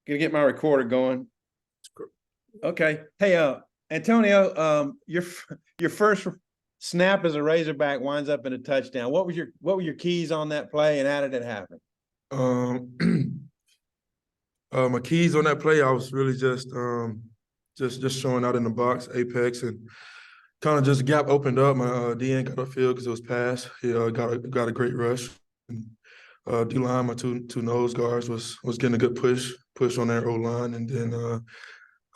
Gonna get my recorder going. Okay. Hey, Antonio, your first snap as a Razorback winds up in a touchdown. What were your keys on that play, and how did it happen? Um, my keys on that play, I was really just showing out in the box, apex, and kind of just gap opened up. My DN got upfield because it was pass. He got a great rush. And, D line, my two nose guards was getting a good push on that O line, and then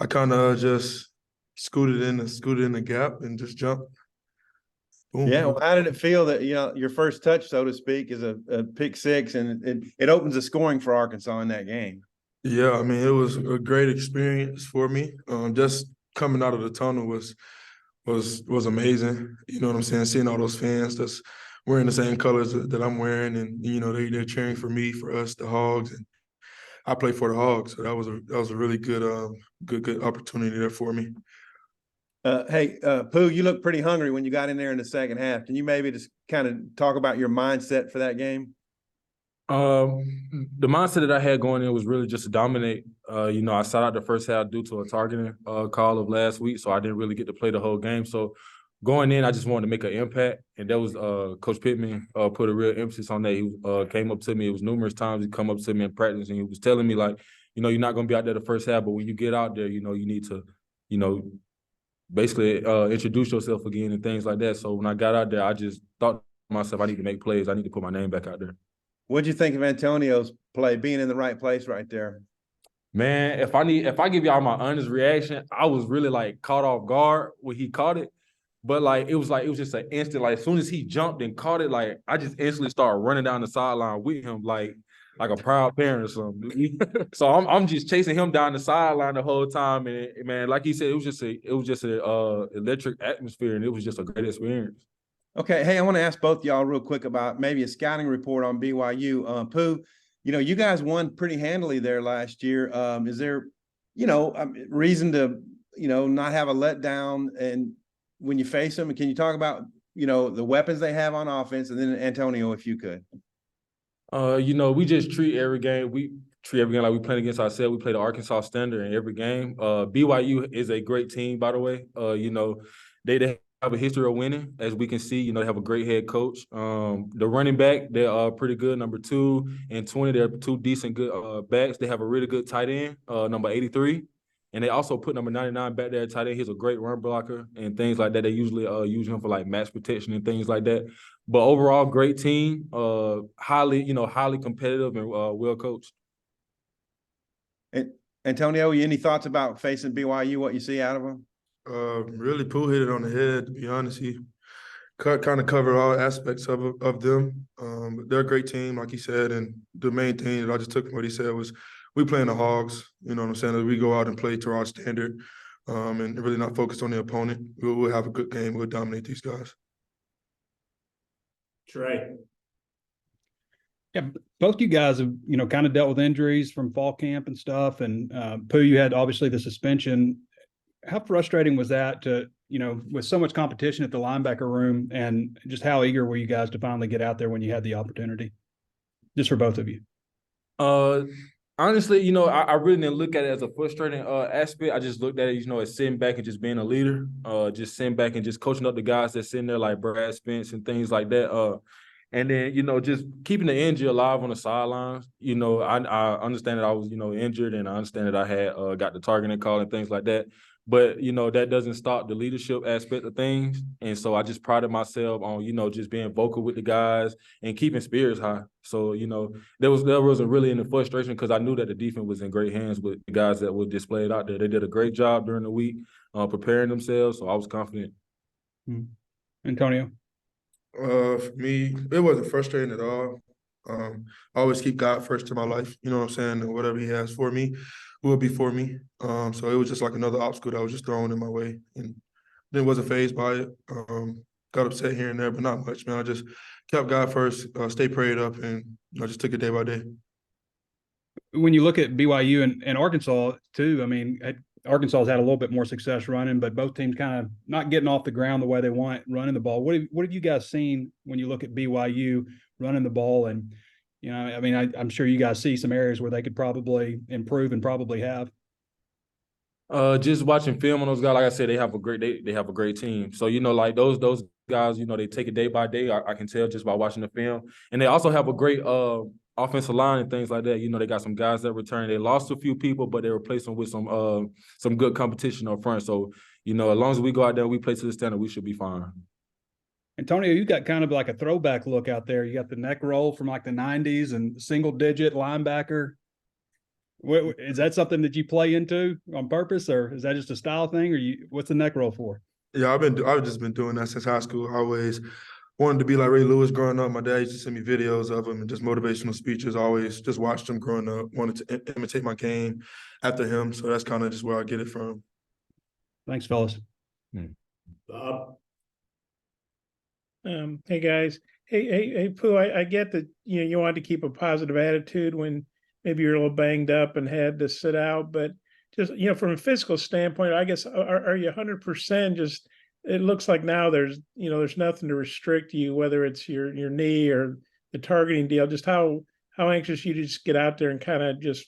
I kind of just scooted in the gap and just jumped. Boom. Yeah. Well, how did it feel that your first touch, so to speak, is a pick six, and it opens the scoring for Arkansas in that game? Yeah, I mean, it was a great experience for me. Just coming out of the tunnel was amazing. You know what I'm saying? Seeing all those fans that's wearing the same colors that I'm wearing, and they're cheering for me, for us, the Hogs, and I play for the Hogs, so that was a really good opportunity there for me. Hey, Pooh, you look pretty hungry when you got in there in the second half. Can you maybe just kind of talk about your mindset for that game? The mindset that I had going in was really just to dominate. I sat out the first half due to a targeting call of last week, so I didn't really get to play the whole game. So going in, I just wanted to make an impact, and that was Coach Pittman put a real emphasis on that. He came up to me. It was numerous times he come up to me in practice, and he was telling me, like, you're not going to be out there the first half, but when you get out there, you need to, basically introduce yourself again and things like that. So when I got out there, I just thought to myself, I need to make plays. I need to put my name back out there. What'd you think of Antonio's play, being in the right place right there? Man, if I give y'all my honest reaction, I was really like caught off guard when he caught it. But it was just an instant, like as soon as he jumped and caught it, like I just instantly started running down the sideline with him like a proud parent or something. So I'm just chasing him down the sideline the whole time. And man, like he said, it was just a electric atmosphere, and it was just a great experience. Okay. Hey, I want to ask both y'all real quick about maybe a scouting report on BYU. Pooh, you guys won pretty handily there last year. Is there, reason to, not have a letdown and when you face them? Can you talk about, the weapons they have on offense, and then Antonio, if you could? We just treat every game. We treat every game like we playing against ourselves. We play the Arkansas standard in every game. BYU is a great team, by the way. They have a history of winning, as we can see. They have a great head coach. The running back, they're pretty good. Number 2 and 20, they're two decent good backs. They have a really good tight end, number 83. And they also put number 99 back there at tight end. He's a great run blocker and things like that. They usually use him for like match protection and things like that. But overall, great team, highly competitive and well coached. And Antonio, any thoughts about facing BYU? What you see out of them? Really, Pooh hit it on the head. To be honest, he kind of covered all aspects of them. But they're a great team, like he said. And the main thing that I just took from what he said was, we playing the Hogs. You know what I'm saying? That we go out and play to our standard, and really not focus on the opponent. We'll have a good game. We'll dominate these guys. Trey. Yeah, both you guys have, kind of dealt with injuries from fall camp and stuff. And Pooh, you had obviously the suspension. How frustrating was that to, with so much competition at the linebacker room, and just how eager were you guys to finally get out there when you had the opportunity? Just for both of you. Honestly, I really didn't look at it as a frustrating aspect. I just looked at it, as sitting back and just being a leader, just sitting back and just coaching up the guys that's sitting there like Brad Spence and things like that. And then, just keeping the injury alive on the sidelines. I understand that I was, injured, and I understand that I had got the targeting call and things like that. But, that doesn't stop the leadership aspect of things. And so I just prided myself on, just being vocal with the guys and keeping spirits high. So, there wasn't really any frustration, because I knew that the defense was in great hands with the guys that were displayed out there. They did a great job during the week preparing themselves, so I was confident. Antonio? For me, it wasn't frustrating at all. I always keep God first in my life, you know what I'm saying? And whatever he has for me will be for me. So it was just like another obstacle that was just thrown in my way, and then wasn't fazed by it. Got upset here and there, but not much, man. I just kept God first, stay prayed up, and I just took it day by day. When you look at BYU and Arkansas too, I mean, Arkansas has had a little bit more success running, but both teams kind of not getting off the ground the way they want running the ball. What have you guys seen when you look at BYU running the ball? And, You know, I mean, I'm sure you guys see some areas where they could probably improve and probably have. Just watching film on those guys, like I said, they have a great team. So, like those guys, they take it day by day. I can tell just by watching the film. And they also have a great offensive line and things like that. They got some guys that return. They lost a few people, but they replaced them with some good competition up front. So, as long as we go out there and we play to the standard, we should be fine. Antonio, you got kind of like a throwback look out there. You got the neck roll from like the 90s and single digit linebacker. Is that something that you play into on purpose, or is that just a style thing, or what's the neck roll for? Yeah, I've just been doing that since high school. I always wanted to be like Ray Lewis growing up. My dad used to send me videos of him and just motivational speeches. I always just watched him growing up, wanted to imitate my game after him. So that's kind of just where I get it from. Thanks, fellas. Bob. Hey guys. Hey, Pooh, I get that, you wanted to keep a positive attitude when maybe you're a little banged up and had to sit out, but just, from a physical standpoint, I guess, are you 100%? Just, it looks like now there's nothing to restrict you, whether it's your knee or the targeting deal. Just how anxious you to just get out there and kind of just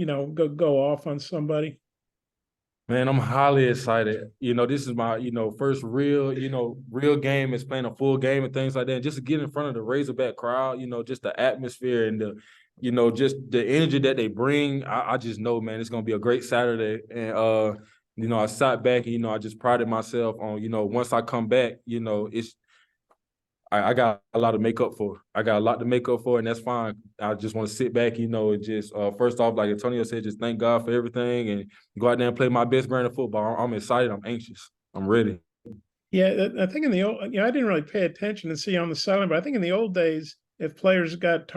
go off on somebody. Man, I'm highly excited. This is my, first real game is playing a full game and things like that. And just to get in front of the Razorback crowd, just the atmosphere and just the energy that they bring. I just know, man, it's going to be a great Saturday. And, I sat back and, I just prided myself on, once I come back, I got a lot to make up for. And that's fine. I just want to sit back, and just first off, like Antonio said, just thank God for everything and go out there and play my best brand of football. I'm excited. I'm anxious. I'm ready. Yeah, I think in the old, I didn't really pay attention to see on the sideline, but I think in the old days, if players got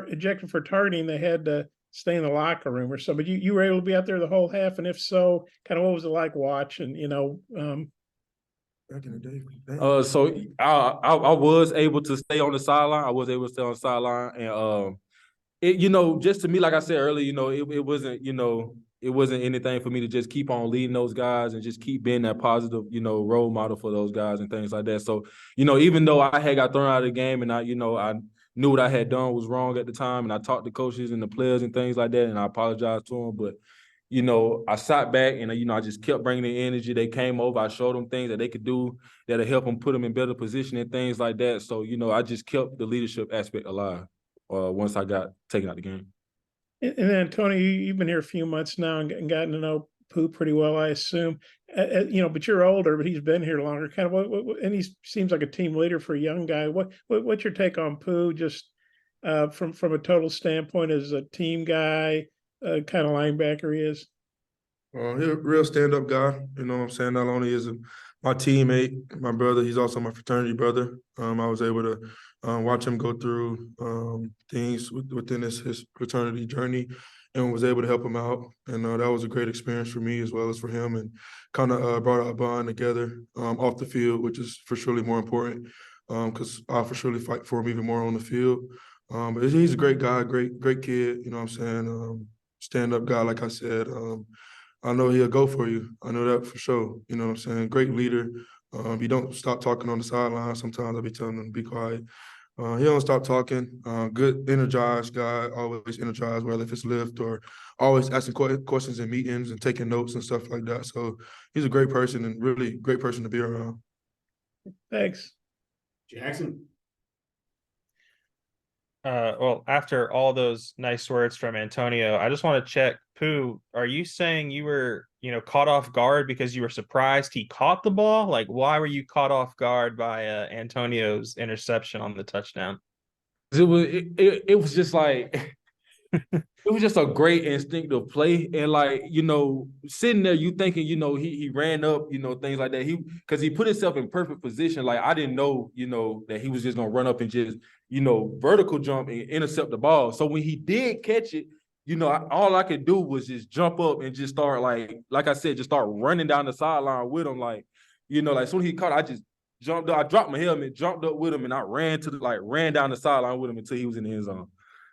ejected for targeting, they had to stay in the locker room or so. But you were able to be out there the whole half, and if so, kind of what was it like watching? Back in the day. So I was able to stay on the sideline. And just to me, like I said earlier, it wasn't anything for me to just keep on leading those guys and just keep being that positive, role model for those guys and things like that. So, even though I had got thrown out of the game and I knew what I had done was wrong at the time, and I talked to coaches and the players and things like that, and I apologized to them, but I sat back and, I just kept bringing the energy. They came over. I showed them things that they could do that'll help them put them in better position and things like that. So, I just kept the leadership aspect alive once I got taken out the game. And then, Tony, you've been here a few months now and gotten to know Pooh pretty well, I assume. But you're older, but he's been here longer. Kind of and he seems like a team leader for a young guy. What's your take on Pooh, just from a total standpoint as a team guy? Kind of linebacker he is. He's a real stand-up guy. You know what I'm saying? Not only is he my teammate, my brother, he's also my fraternity brother. I was able to watch him go through things within his fraternity journey and was able to help him out. And that was a great experience for me as well as for him, and kind of brought our bond together off the field, which is for surely more important because I'll for surely fight for him even more on the field. But he's a great guy, great kid, you know what I'm saying? Stand-up guy, like I said. I know he'll go for you. I know that for sure. You know what I'm saying? Great leader. You don't stop talking on the sideline. Sometimes I'll be telling him to be quiet. He don't stop talking. Good, energized guy, always energized, whether if it's lift or always asking questions in meetings and taking notes and stuff like that. So he's a great person and really great person to be around. Thanks. Jackson. Well, after all those nice words from Antonio, I just want to check, Pooh, are you saying you were, caught off guard because you were surprised he caught the ball? Like, why were you caught off guard by Antonio's interception on the touchdown? It was just like it was just a great instinctive play. And like, sitting there, you thinking, he ran up, things like that. Because he put himself in perfect position. Like, I didn't know, that he was just gonna run up and just, vertical jump and intercept the ball. So when he did catch it, all I could do was just jump up and just start like I said, just start running down the sideline with him. Like, like soon as he caught, I just jumped up, I dropped my helmet, jumped up with him, and I ran down the sideline with him until he was in the end zone.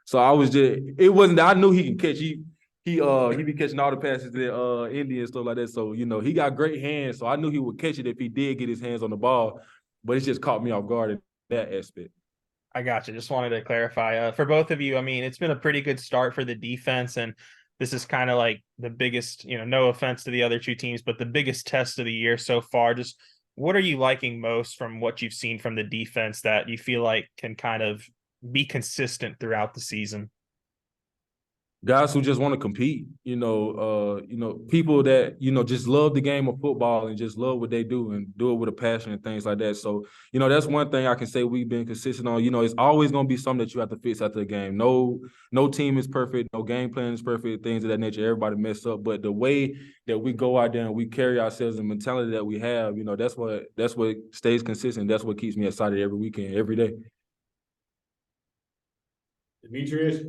So it wasn't that I knew he can catch. He be catching all the passes to India and stuff like that. So, he got great hands. So I knew he would catch it if he did get his hands on the ball. But it just caught me off guard in that aspect. I got you. Just wanted to clarify. For both of you, I mean, it's been a pretty good start for the defense, and this is kind of like the biggest, no offense to the other two teams, but the biggest test of the year so far. Just what are you liking most from what you've seen from the defense that you feel like can kind of be consistent throughout the season? Guys who just want to compete, people that, just love the game of football and just love what they do and do it with a passion and things like that. So, that's one thing I can say we've been consistent on. It's always going to be something that you have to fix after the game. No team is perfect. No game plan is perfect, things of that nature. Everybody mess up. But the way that we go out there and we carry ourselves and mentality that we have, that's what stays consistent. That's what keeps me excited every weekend, every day. Demetrius?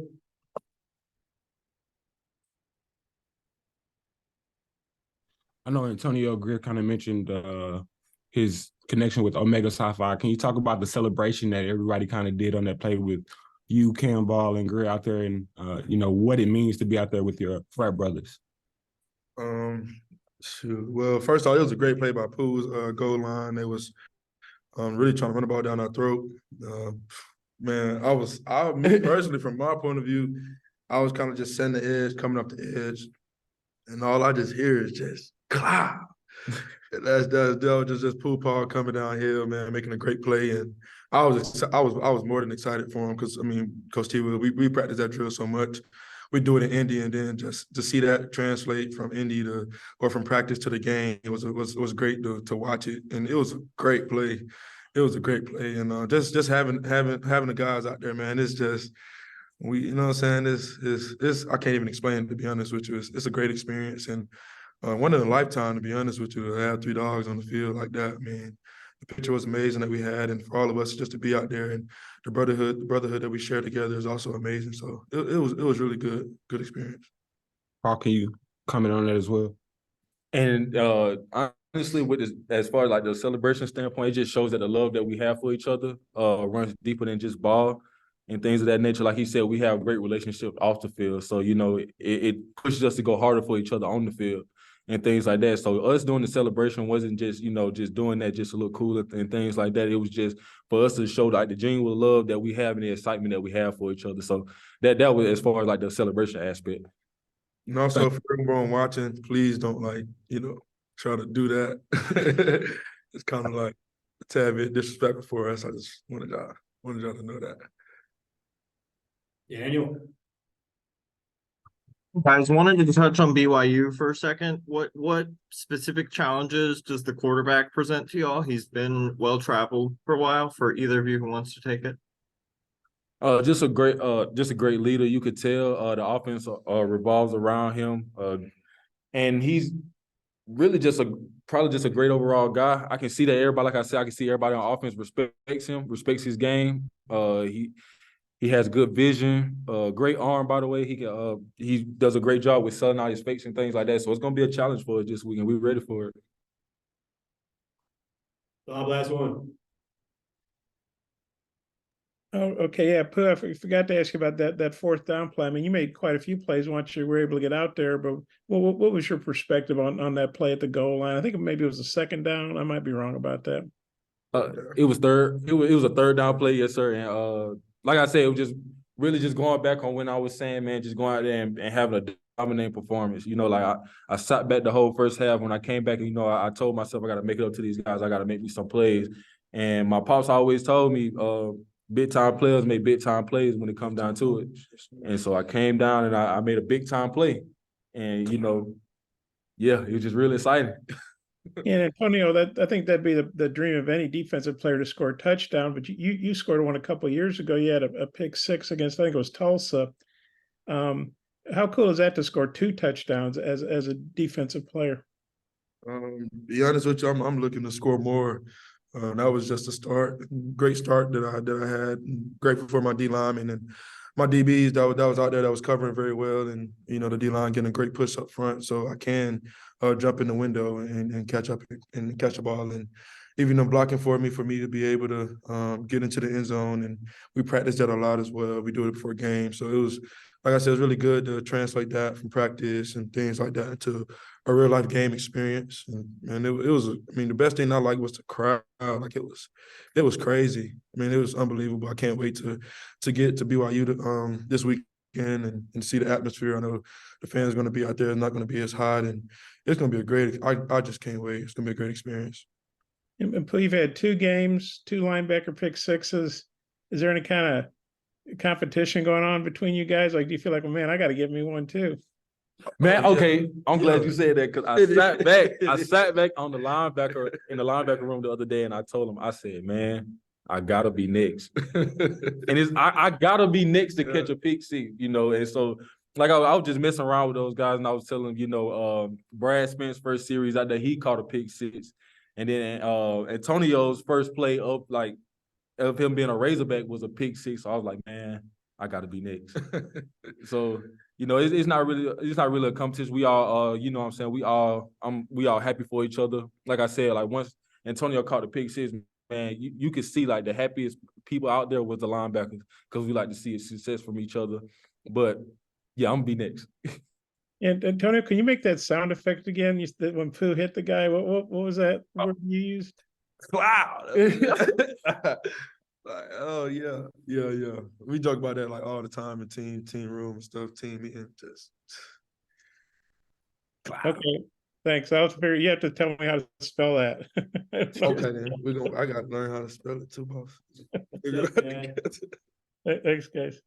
I know Antonio Grier kind of mentioned his connection with Omega Sci-Fi. Can you talk about the celebration that everybody kind of did on that play with you, Cam Ball, and Grier out there, and what it means to be out there with your frat brothers? Well, first off, it was a great play by Pooh's goal line. They was really trying to run the ball down our throat. Man, me personally, from my point of view, I was kind of just setting the edge, coming up the edge, and all I just hear is just clap. That was just Pooh Paul coming downhill, man, making a great play, and I was more than excited for him because Coach T, we practice that drill so much. We do it in Indy, and then just to see that translate from Indy or from practice to the game, it was great to watch it, and it was a great play. It was a great play, and just having the guys out there, man, it's just you know what I'm saying. It's I can't even explain it, to be honest with you. It's a great experience, and one in a lifetime, to be honest with you. To have 3 dogs on the field like that, man. The picture was amazing that we had, and for all of us just to be out there, and the brotherhood that we share together is also amazing. So it was really good experience. Paul, can you comment on that as well? And honestly, with this, as far as like the celebration standpoint, it just shows that the love that we have for each other runs deeper than just ball and things of that nature. Like he said, we have great relationships off the field. So, it pushes us to go harder for each other on the field and things like that. So us doing the celebration wasn't just, just doing that just a little cooler and things like that. It was just for us to show like the genuine love that we have and the excitement that we have for each other. So that was as far as like the celebration aspect. And also for everyone watching, please don't try to do that. It's kind of like a tad bit disrespectful for us. I just wanted y'all to know that. Daniel? Guys, wanted to touch on BYU for a second. What specific challenges does the quarterback present to y'all? He's been well traveled for a while. For either of you who wants to take it. Just a great leader. You could tell the offense revolves around him, and he's really probably just a great overall guy. I can see that everybody, like I said, I can see everybody on offense respects him, respects his game. He has good vision, great arm, by the way. He does a great job with selling out his fakes and things like that. So it's gonna be a challenge for us this weekend. We're ready for it. Bob, last one. Oh, okay, yeah, Pooh, I forgot to ask you about that fourth down play. I mean, you made quite a few plays once you were able to get out there, but what was your perspective on that play at the goal line? I think maybe it was a second down. I might be wrong about that. It was third. It was a third down play, yes, sir. And like I said, it was just really just going back on when I was saying, man, just going out there and having a dominant performance. I sat back the whole first half. When I came back, I told myself I got to make it up to these guys. I got to make me some plays. And my pops always told me, big time players make big time plays when it comes down to it. And so I came down and I made a big time play. And yeah, it was just really exciting. Yeah, Antonio, I think that'd be the dream of any defensive player to score a touchdown. But you scored one a couple of years ago. You had a pick six against, I think it was Tulsa. How cool is that to score 2 touchdowns as a defensive player? Be honest with you, I'm looking to score more. That was just a start, great start that I had. Grateful for my D linemen and my DBs that was out there that was covering very well, and the D line getting a great push up front, so I can jump in the window and catch up and catch a ball, and even them blocking for me to be able to get into the end zone. And we practice that a lot as well. We do it before games, so it like I said, it's really good to translate that from practice and things like that into a real life game experience. And it was, I mean, the best thing I liked was the crowd. Like it was crazy. I mean, it was unbelievable. I can't wait to get to BYU this weekend and see the atmosphere. I know the fans are going to be out there. It's not going to be as hot, and it's going to be a great. I just can't wait. It's going to be a great experience. And Pooh, you've had 2 games, 2 linebacker pick sixes. Is there any kind of competition going on between you guys? Like, do you feel like, well, man, I got to get me one too? Man, Oh, yeah. okay, I'm glad you Yeah. said that because I sat back on the linebacker in the linebacker room the other day, and I told him, I said, man, I gotta be next, and I gotta be next to catch a pick six, you know. And so, like I was just messing around with those guys, and I was telling them, you know, Brad Spence's first series out there, he caught a pick six, and then Antonio's first play up, like of him being a Razorback, was a pick six. So I was like, man, I gotta be next. So, you know, it's not really a competition. We all you know what I'm saying, we all happy for each other. Like I said, like once Antonio caught the pick six, man, you could see like the happiest people out there was the linebackers because we like to see a success from each other. But yeah, I'm gonna be next. And Antonio, can you make that sound effect again? When Pooh hit the guy, what was that word you used? Wow. Like, oh yeah. We joke about that like all the time in team room and stuff, team meeting. Just Okay, thanks. You have to tell me how to spell that. okay then. I gotta learn how to spell it too, boss. Thanks, guys.